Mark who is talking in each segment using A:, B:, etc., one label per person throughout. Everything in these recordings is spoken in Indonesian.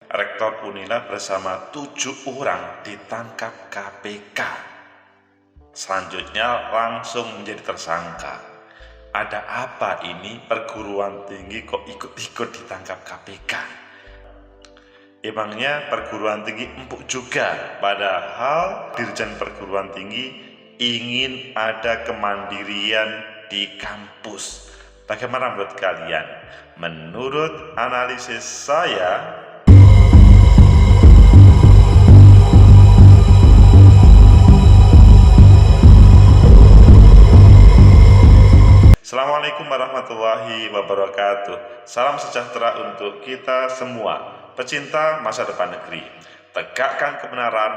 A: Rektor Unila bersama 7 orang ditangkap KPK. Selanjutnya langsung menjadi tersangka. Ada apa ini, perguruan tinggi kok ikut-ikut ditangkap KPK? Emangnya perguruan tinggi empuk juga, padahal Dirjen Perguruan Tinggi ingin ada kemandirian di kampus. Bagaimana menurut kalian? Menurut analisis saya, Assalamualaikum warahmatullahi wabarakatuh. Salam sejahtera untuk kita semua, pecinta masa depan negeri. Tegakkan kebenaran,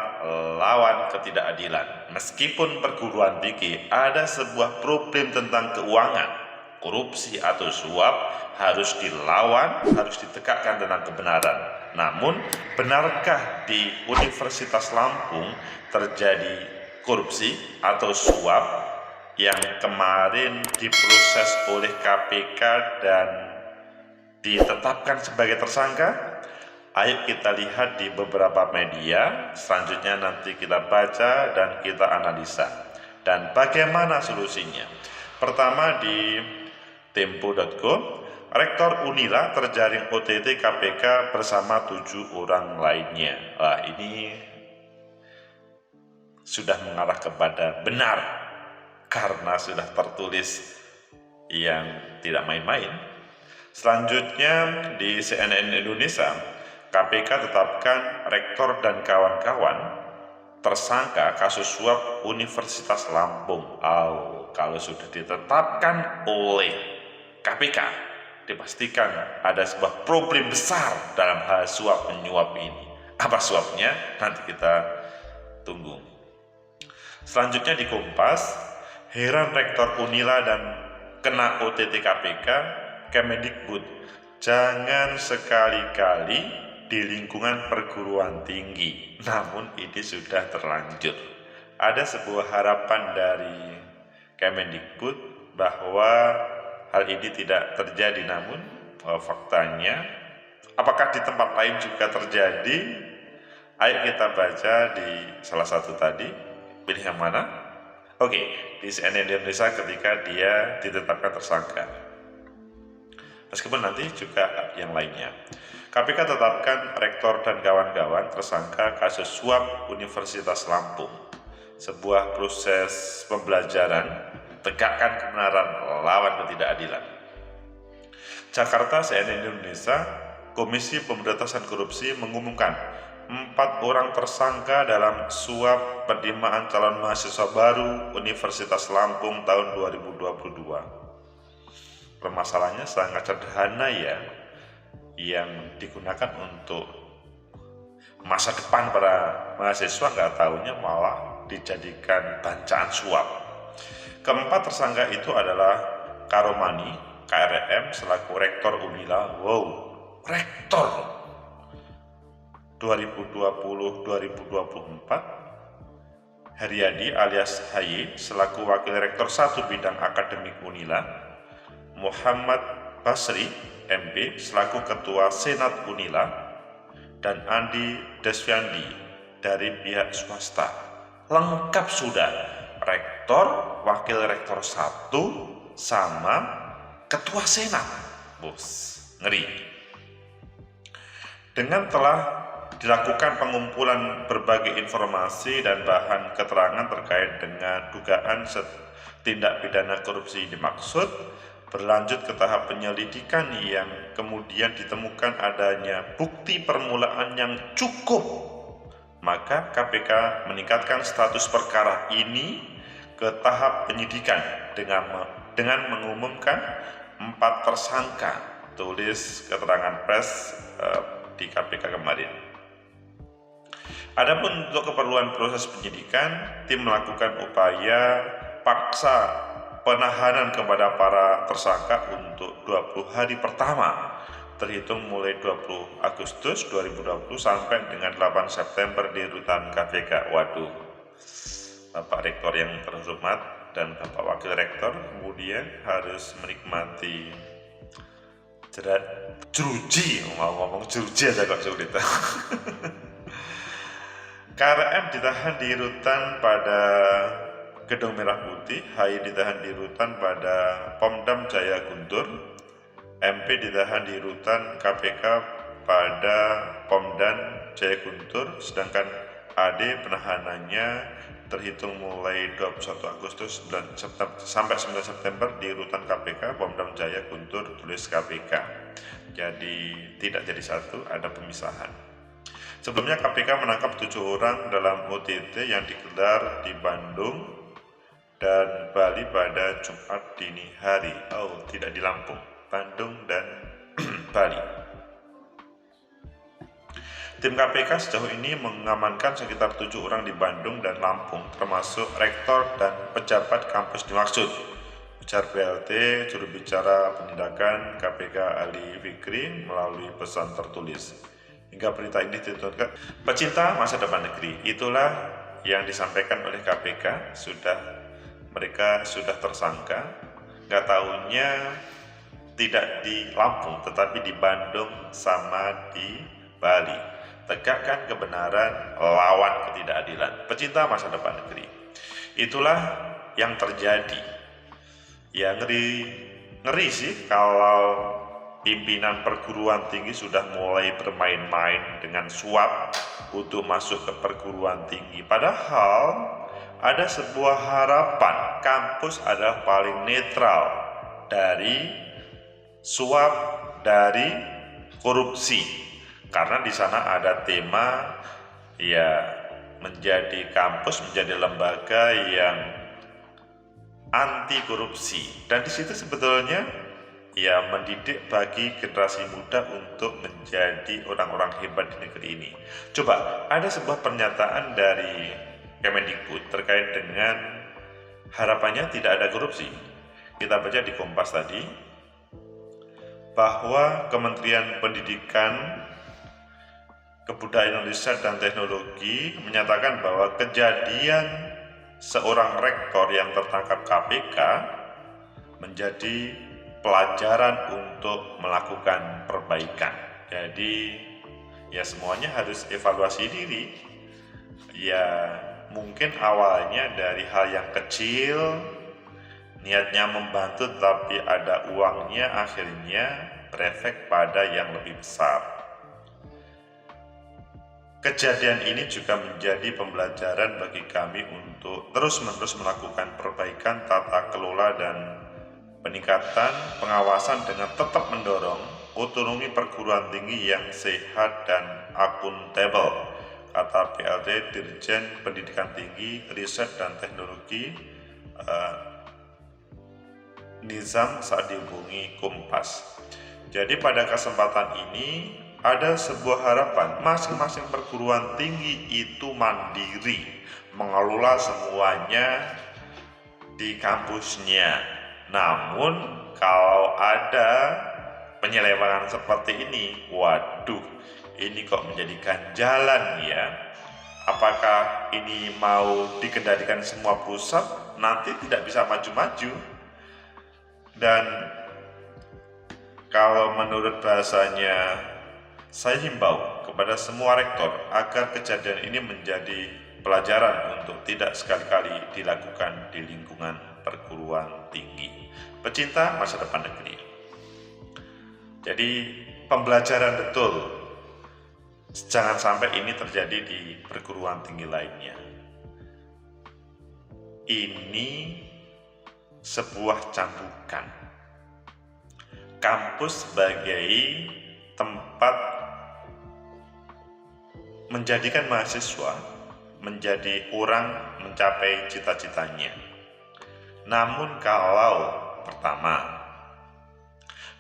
A: lawan ketidakadilan. Meskipun perguruan tinggi ada sebuah problem tentang keuangan, korupsi atau suap, harus dilawan, harus ditegakkan tentang kebenaran. Namun, benarkah di Universitas Lampung terjadi korupsi atau suap yang kemarin diproses oleh KPK dan ditetapkan sebagai tersangka? Ayo kita lihat di beberapa media, selanjutnya nanti kita baca dan kita analisa. Dan bagaimana solusinya? Pertama di tempo.com, Rektor Unila terjaring OTT KPK bersama 7 orang lainnya. Wah, ini sudah mengarah kepada benar, karena sudah tertulis yang tidak main-main. Selanjutnya di CNN Indonesia, KPK tetapkan rektor dan kawan-kawan tersangka kasus suap Universitas Lampung. Kalau sudah ditetapkan oleh KPK, dipastikan ada sebuah problem besar dalam hal suap menyuap ini. Apa suapnya? Nanti kita tunggu. Selanjutnya di Kompas, heran Rektor Unila dan kena OTT KPK, Kemendikbud, jangan sekali-kali di lingkungan perguruan tinggi. Namun ini sudah terlanjur. Ada sebuah harapan dari Kemendikbud bahwa hal ini tidak terjadi, namun faktanya apakah di tempat lain juga terjadi? Ayo kita baca di salah satu tadi. Pilih yang mana? Oke, di CNN Indonesia ketika dia ditetapkan tersangka. Meskipun nanti juga yang lainnya. KPK tetapkan rektor dan kawan-kawan tersangka kasus suap Universitas Lampung. Sebuah proses pembelajaran, tegakkan kebenaran, lawan ketidakadilan. Jakarta, CNN Indonesia, Komisi Pemberantasan Korupsi mengumumkan 4 orang tersangka dalam suap penerimaan calon mahasiswa baru Universitas Lampung tahun 2022. Permasalahannya sangat sederhana ya, yang digunakan untuk masa depan para mahasiswa, nggak tahunya malah dijadikan bancaan suap. Keempat tersangka itu adalah Karomani, KRM selaku Rektor Unila. Wow, Rektor 2020-2024, Haryadi alias HY selaku Wakil Rektor 1 Bidang Akademik Unila, Muhammad Basri MB selaku Ketua Senat Unila, dan Andi Desviandi dari pihak swasta. Lengkap sudah, Rektor, Wakil Rektor 1 sama Ketua Senat. Bos, ngeri. Dengan telah dilakukan pengumpulan berbagai informasi dan bahan keterangan terkait dengan dugaan tindak pidana korupsi dimaksud, berlanjut ke tahap penyelidikan yang kemudian ditemukan adanya bukti permulaan yang cukup. Maka KPK meningkatkan status perkara ini ke tahap penyidikan dengan mengumumkan 4 tersangka, tulis keterangan pers di KPK kemarin. Adapun untuk keperluan proses penyidikan, tim melakukan upaya paksa penahanan kepada para tersangka untuk 20 hari pertama, terhitung mulai 20 Agustus 2020 sampai dengan 8 September di rutan KPK. Waduh, Bapak Rektor yang terhormat dan Bapak Wakil Rektor kemudian harus menikmati jerat jeruji, mau ngomong jeruji aja kok sulit. KRM ditahan di rutan pada Gedung Merah Putih, HI ditahan di rutan pada Pomdam Jaya Guntur, MP ditahan di rutan KPK pada Pomdam Jaya Guntur, sedangkan AD penahanannya terhitung mulai 21 Agustus sampai 9 September di rutan KPK Pomdam Jaya Guntur tulis KPK. Jadi tidak jadi satu, ada pemisahan. Sebelumnya KPK menangkap 7 orang dalam OTT yang digelar di Bandung dan Bali pada Jumat dini hari. Oh, tidak di Lampung, Bandung dan Bali. Tim KPK sejauh ini mengamankan sekitar 7 orang di Bandung dan Lampung, termasuk rektor dan pejabat kampus dimaksud. Ujar PLT, juru bicara penindakan KPK Ali Fikri melalui pesan tertulis. Hingga berita ini diturunkan, pecinta masa depan negeri, itulah yang disampaikan oleh KPK. Mereka sudah tersangka, nggak tahunya tidak di Lampung, tetapi di Bandung sama di Bali. Tegakkan kebenaran, lawan ketidakadilan. Pecinta masa depan negeri, itulah yang terjadi. Ya ngeri sih kalau pimpinan perguruan tinggi sudah mulai bermain-main dengan suap untuk masuk ke perguruan tinggi. Padahal ada sebuah harapan, kampus adalah paling netral dari suap, dari korupsi. Karena di sana ada tema ya menjadi kampus, menjadi lembaga yang anti korupsi. Dan di situ sebetulnya ya mendidik bagi generasi muda untuk menjadi orang-orang hebat di negeri ini. Coba ada sebuah pernyataan dari Kemendikbud terkait dengan harapannya tidak ada korupsi. Kita baca di Kompas tadi bahwa Kementerian Pendidikan, Kebudayaan, Riset dan Teknologi menyatakan bahwa kejadian seorang rektor yang tertangkap KPK menjadi pelajaran untuk melakukan perbaikan. Jadi ya semuanya harus evaluasi diri. Ya mungkin awalnya dari hal yang kecil, niatnya membantu tapi ada uangnya, akhirnya berefek pada yang lebih besar. Kejadian ini juga menjadi pembelajaran bagi kami untuk terus-menerus melakukan perbaikan tata kelola dan peningkatan pengawasan dengan tetap mendorong otonomi perguruan tinggi yang sehat dan akuntabel, kata PLT Dirjen Pendidikan Tinggi, Riset dan Teknologi Nizam saat dihubungi Kompas. Jadi pada kesempatan ini ada sebuah harapan, masing-masing perguruan tinggi itu mandiri, mengelola semuanya di kampusnya. Namun kalau ada penyelewengan seperti ini, waduh, ini kok menjadi ganjalan ya. Apakah ini mau dikendalikan semua pusat? Nanti tidak bisa maju-maju. Dan kalau menurut bahasanya, saya himbau kepada semua rektor agar kejadian ini menjadi pelajaran untuk tidak sekali-kali dilakukan di lingkungan perguruan tinggi. Pecinta masa depan negeri. Jadi pembelajaran betul, jangan sampai ini terjadi di perguruan tinggi lainnya. Ini sebuah cambukan. Kampus sebagai tempat menjadikan mahasiswa menjadi orang mencapai cita-citanya. Namun kalau pertama,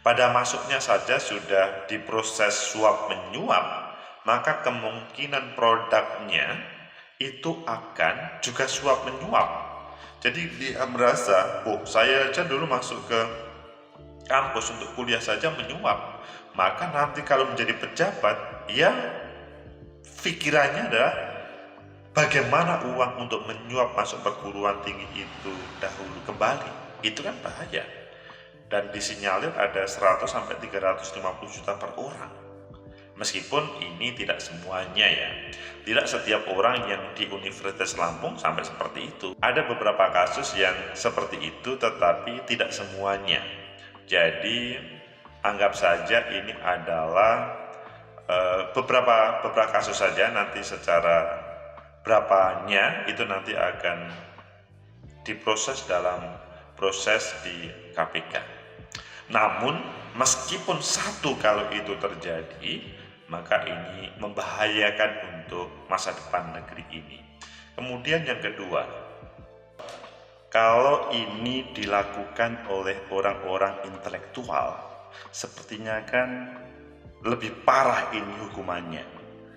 A: pada masuknya saja sudah diproses suap menyuap, maka kemungkinan produknya itu akan juga suap menyuap. Jadi dia merasa, saya aja dulu masuk ke kampus untuk kuliah saja menyuap, maka nanti kalau menjadi pejabat, ya pikirannya adalah bagaimana uang untuk menyuap masuk perguruan tinggi itu dahulu kembali. Itu kan bahaya. dan disinyalir ada 100 sampai 350 juta per orang. Meskipun ini tidak semuanya ya, tidak setiap orang yang di Universitas Lampung sampai seperti itu. Ada beberapa kasus yang seperti itu, tetapi tidak semuanya. Jadi anggap saja ini adalah beberapa kasus saja. Nanti secara berapanya itu nanti akan diproses dalam proses di KPK. Namun meskipun satu kalau itu terjadi, maka ini membahayakan untuk masa depan negeri ini. Kemudian yang kedua, kalau ini dilakukan oleh orang-orang intelektual, sepertinya kan lebih parah ini hukumannya.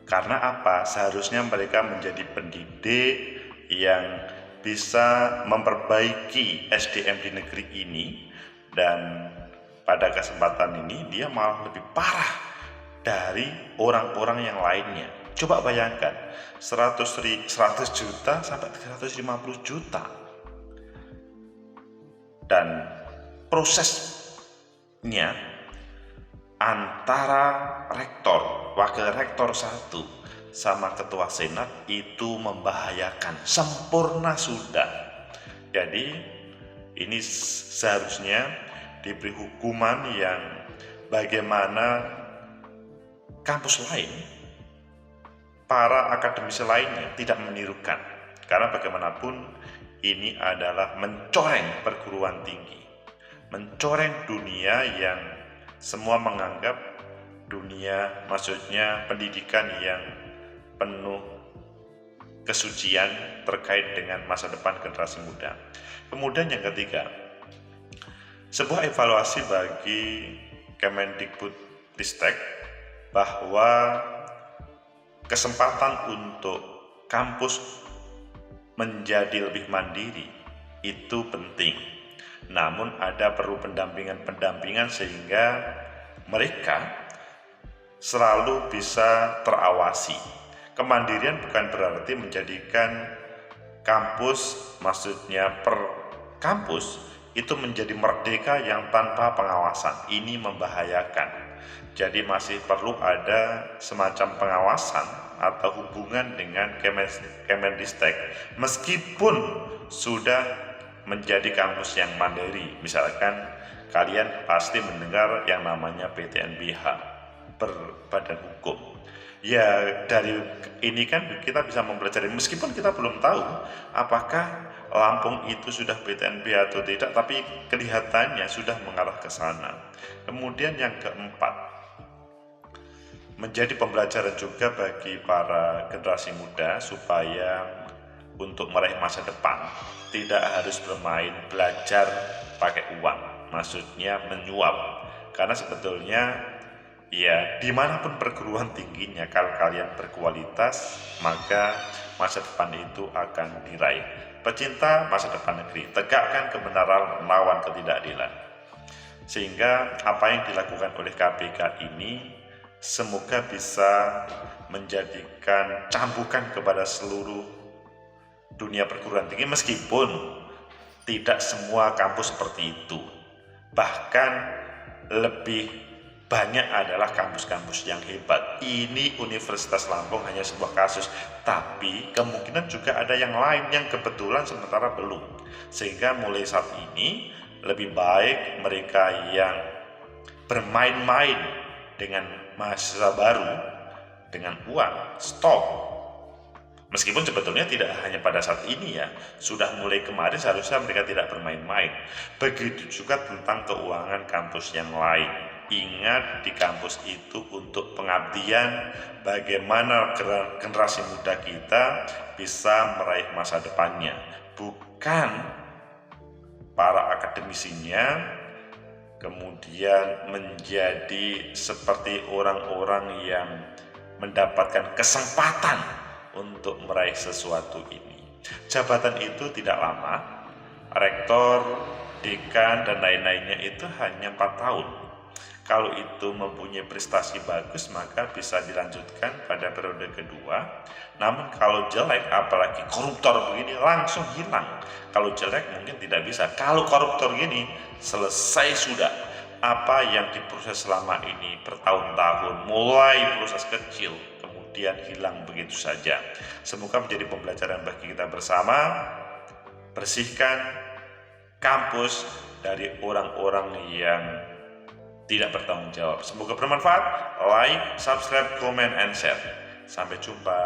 A: Karena apa? Seharusnya mereka menjadi pendidik yang bisa memperbaiki SDM di negeri ini, dan pada kesempatan ini dia malah lebih parah dari orang-orang yang lainnya. Coba bayangkan, 100 juta sampai 350 juta. Dan prosesnya antara rektor, wakil rektor 1 sama ketua senat itu membahayakan, sempurna sudah. Jadi ini seharusnya diberi hukuman yang bagaimana kampus lain, para akademisi lainnya tidak menirukan. Karena bagaimanapun ini adalah mencoreng perguruan tinggi, mencoreng dunia yang semua menganggap dunia, maksudnya pendidikan yang penuh kesucian terkait dengan masa depan generasi muda. Kemudian yang ketiga, sebuah evaluasi bagi Kemendikbudristek bahwa kesempatan untuk kampus menjadi lebih mandiri itu penting. Namun ada perlu pendampingan sehingga mereka selalu bisa terawasi. Kemandirian bukan berarti menjadikan kampus, maksudnya per kampus itu menjadi merdeka yang tanpa pengawasan. Ini membahayakan. Jadi masih perlu ada semacam pengawasan atau hubungan dengan Kemendistek meskipun sudah menjadi kampus yang mandiri. Misalkan kalian pasti mendengar yang namanya PTNBH, berbadan hukum. Ya dari ini kan kita bisa mempelajari, meskipun kita belum tahu apakah Lampung itu sudah PTNBH atau tidak, tapi kelihatannya sudah mengarah ke sana. Kemudian yang keempat, menjadi pembelajaran juga bagi para generasi muda supaya untuk meraih masa depan tidak harus bermain belajar pakai uang, maksudnya menyuap. Karena sebetulnya ya dimanapun perguruan tingginya, kalau kalian berkualitas maka masa depan itu akan diraih. Pecinta masa depan negeri, tegakkan kebenaran, lawan ketidakadilan. Sehingga apa yang dilakukan oleh KPK ini semoga bisa menjadikan cambukan kepada seluruh dunia perguruan tinggi, meskipun tidak semua kampus seperti itu. Bahkan lebih banyak adalah kampus-kampus yang hebat. Ini Universitas Lampung hanya sebuah kasus, tapi kemungkinan juga ada yang lain yang kebetulan sementara belum. Sehingga mulai saat ini lebih baik mereka yang bermain-main dengan mahasiswa baru dengan uang, stop. Meskipun sebetulnya tidak hanya pada saat ini ya, sudah mulai kemarin seharusnya mereka tidak bermain-main. Begitu juga tentang keuangan kampus yang lain. Ingat, di kampus itu untuk pengabdian, bagaimana generasi muda kita bisa meraih masa depannya, bukan para akademisinya kemudian menjadi seperti orang-orang yang mendapatkan kesempatan untuk meraih sesuatu ini. Jabatan itu tidak lama, rektor, dekan, dan lain-lainnya itu hanya 4 tahun. Kalau itu mempunyai prestasi bagus, maka bisa dilanjutkan pada periode kedua. Namun kalau jelek, apalagi koruptor begini, langsung hilang. Kalau jelek mungkin tidak bisa. Kalau koruptor gini, selesai sudah. Apa yang diproses selama ini bertahun-tahun, mulai proses kecil, kemudian hilang begitu saja. Semoga menjadi pembelajaran bagi kita bersama. Bersihkan kampus dari orang-orang yang tidak bertanggung jawab. Semoga bermanfaat. Like, subscribe, comment, and share. Sampai jumpa.